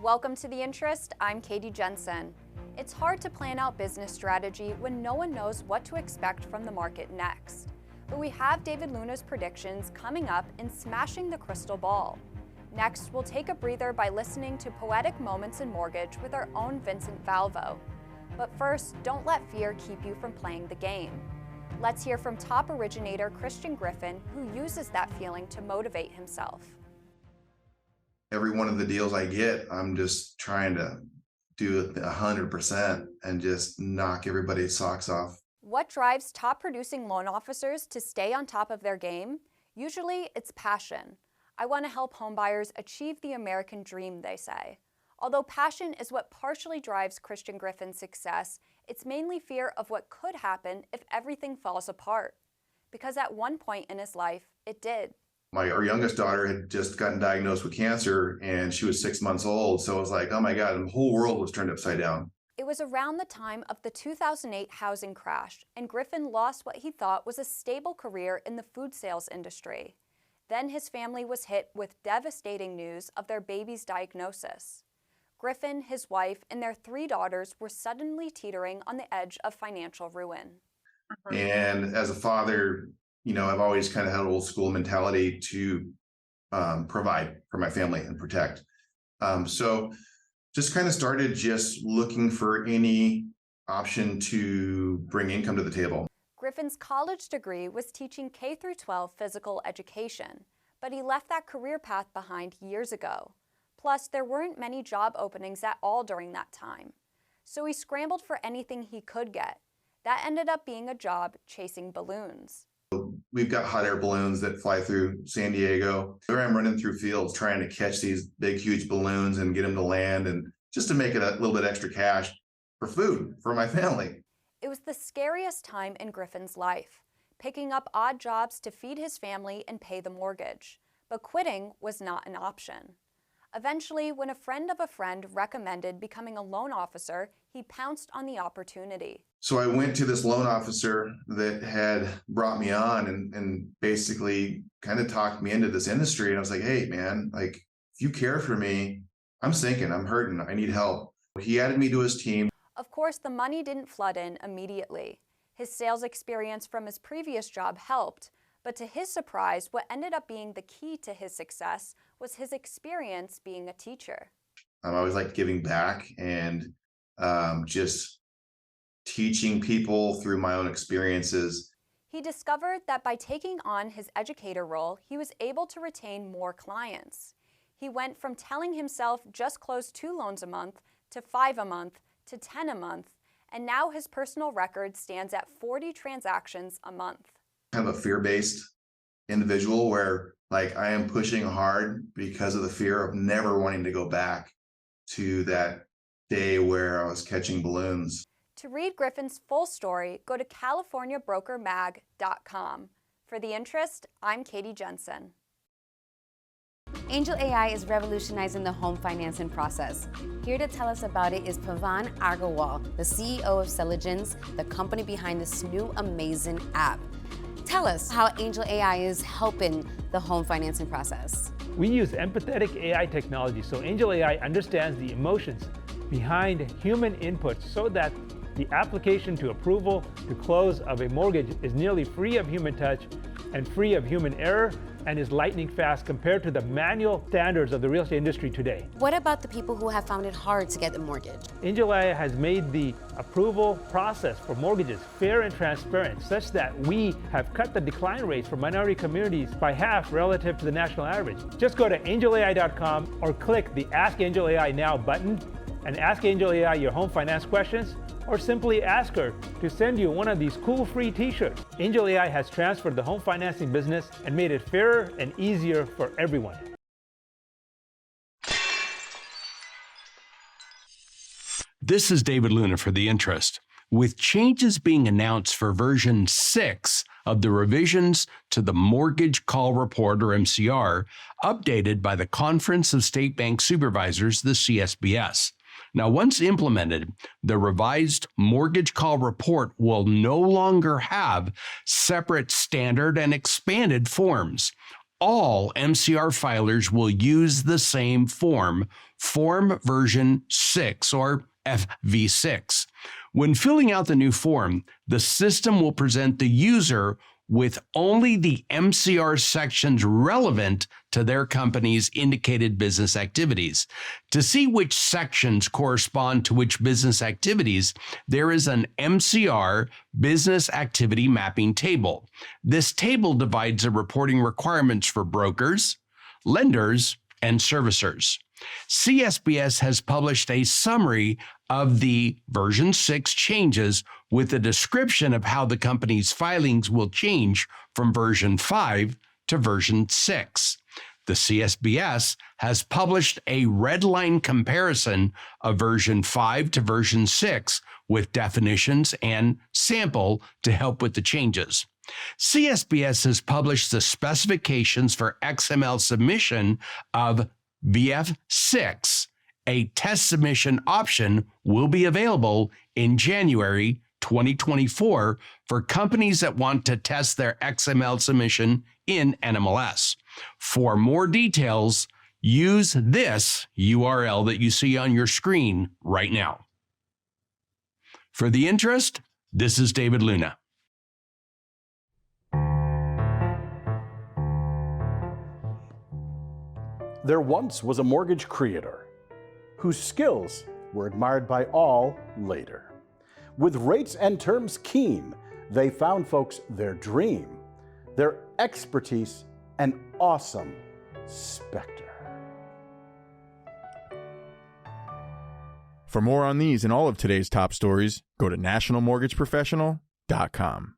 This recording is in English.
Welcome to The Interest. I'm Katie Jensen. It's hard to plan out business strategy when no one knows what to expect from the market next. But we have David Luna's predictions coming up in Smashing the Crystal Ball. Next, we'll take a breather by listening to Poetic Moments in Mortgage with our own Vincent Valvo. But first, don't let fear keep you from playing the game. Let's hear from top originator Christian Griffin, who uses that feeling to motivate himself. Every one of the deals I get, I'm just trying to do it 100% and just knock everybody's socks off. What drives top producing loan officers to stay on top of their game? Usually it's passion. I want to help homebuyers achieve the American dream, they say. Although passion is what partially drives Christian Griffin's success, it's mainly fear of what could happen if everything falls apart. Because at one point in his life, it did. Our youngest daughter had just gotten diagnosed with cancer and she was 6 months old. So it was like, oh my God, the whole world was turned upside down. It was around the time of the 2008 housing crash, and Griffin lost what he thought was a stable career in the food sales industry. Then his family was hit with devastating news of their baby's diagnosis. Griffin, his wife, and their 3 daughters were suddenly teetering on the edge of financial ruin. And as a father, I've always kind of had an old school mentality to provide for my family and protect. So just kind of started just looking for any option to bring income to the table. Griffin's college degree was teaching K-12 physical education, but he left that career path behind years ago. Plus, there weren't many job openings at all during that time. So he scrambled for anything he could get. That ended up being a job chasing balloons. We've got hot air balloons that fly through San Diego. There I'm running through fields trying to catch these big, huge balloons and get them to land, and just to make it a little bit extra cash for food for my family. It was the scariest time in Griffin's life, picking up odd jobs to feed his family and pay the mortgage. But quitting was not an option. Eventually, when a friend of a friend recommended becoming a loan officer, he pounced on the opportunity. So I went to this loan officer that had brought me on and basically kind of talked me into this industry. And I was like, hey, man, if you care for me, I'm sinking, I'm hurting, I need help. He added me to his team. Of course, the money didn't flood in immediately. His sales experience from his previous job helped, but to his surprise, what ended up being the key to his success was his experience being a teacher. I always liked giving back and just teaching people through my own experiences. He discovered that by taking on his educator role, he was able to retain more clients. He went from telling himself just close 2 loans a month to 5 a month to 10 a month, and now his personal record stands at 40 transactions a month. Kind of a fear-based individual where I am pushing hard because of the fear of never wanting to go back to that day where I was catching balloons. To read Griffin's full story, go to CaliforniaBrokerMag.com. For The Interest, I'm Katie Jensen. Angel AI is revolutionizing the home financing process. Here to tell us about it is Pavan Agarwal, the CEO of Celigence, the company behind this new amazing app. Tell us how Angel AI is helping the home financing process. We use empathetic AI technology, so Angel AI understands the emotions behind human inputs so that the application to approval to close of a mortgage is nearly free of human touch and free of human error, and is lightning fast compared to the manual standards of the real estate industry today. What about the people who have found it hard to get a mortgage? Angel AI has made the approval process for mortgages fair and transparent, such that we have cut the decline rates for minority communities by half relative to the national average. Just go to angelai.com or click the Ask Angel AI Now button and ask Angel AI your home finance questions, or simply ask her to send you one of these cool free t-shirts. Angel AI has transferred the home financing business and made it fairer and easier for everyone. This is David Luna for The Interest. With changes being announced for version 6 of the revisions to the Mortgage Call Report, or MCR, updated by the Conference of State Bank Supervisors, the CSBS. Now, once implemented, the revised Mortgage Call Report will no longer have separate standard and expanded forms. all MCR filers will use the same form, Form Version 6 or FV6. When filling out the new form, the system will present the user with only the MCR sections relevant to their company's indicated business activities. To see which sections correspond to which business activities, there is an MCR business activity mapping table. This table divides the reporting requirements for brokers, lenders, and servicers. CSBS has published a summary of the version 6 changes with a description of how the company's filings will change from version 5 to version 6. The CSBS has published a red line comparison of version 5 to version 6 with definitions and sample to help with the changes. CSBS has published the specifications for XML submission of VF6. A test submission option will be available in January 2024 for companies that want to test their XML submission in NMLS. For more details, use this URL that you see on your screen right now. For the interest, this is David Luna. There once was a mortgage creator whose skills were admired by all later. With rates and terms keen, they found folks their dream, their expertise, an awesome specter. For more on these and all of today's top stories, go to nationalmortgageprofessional.com.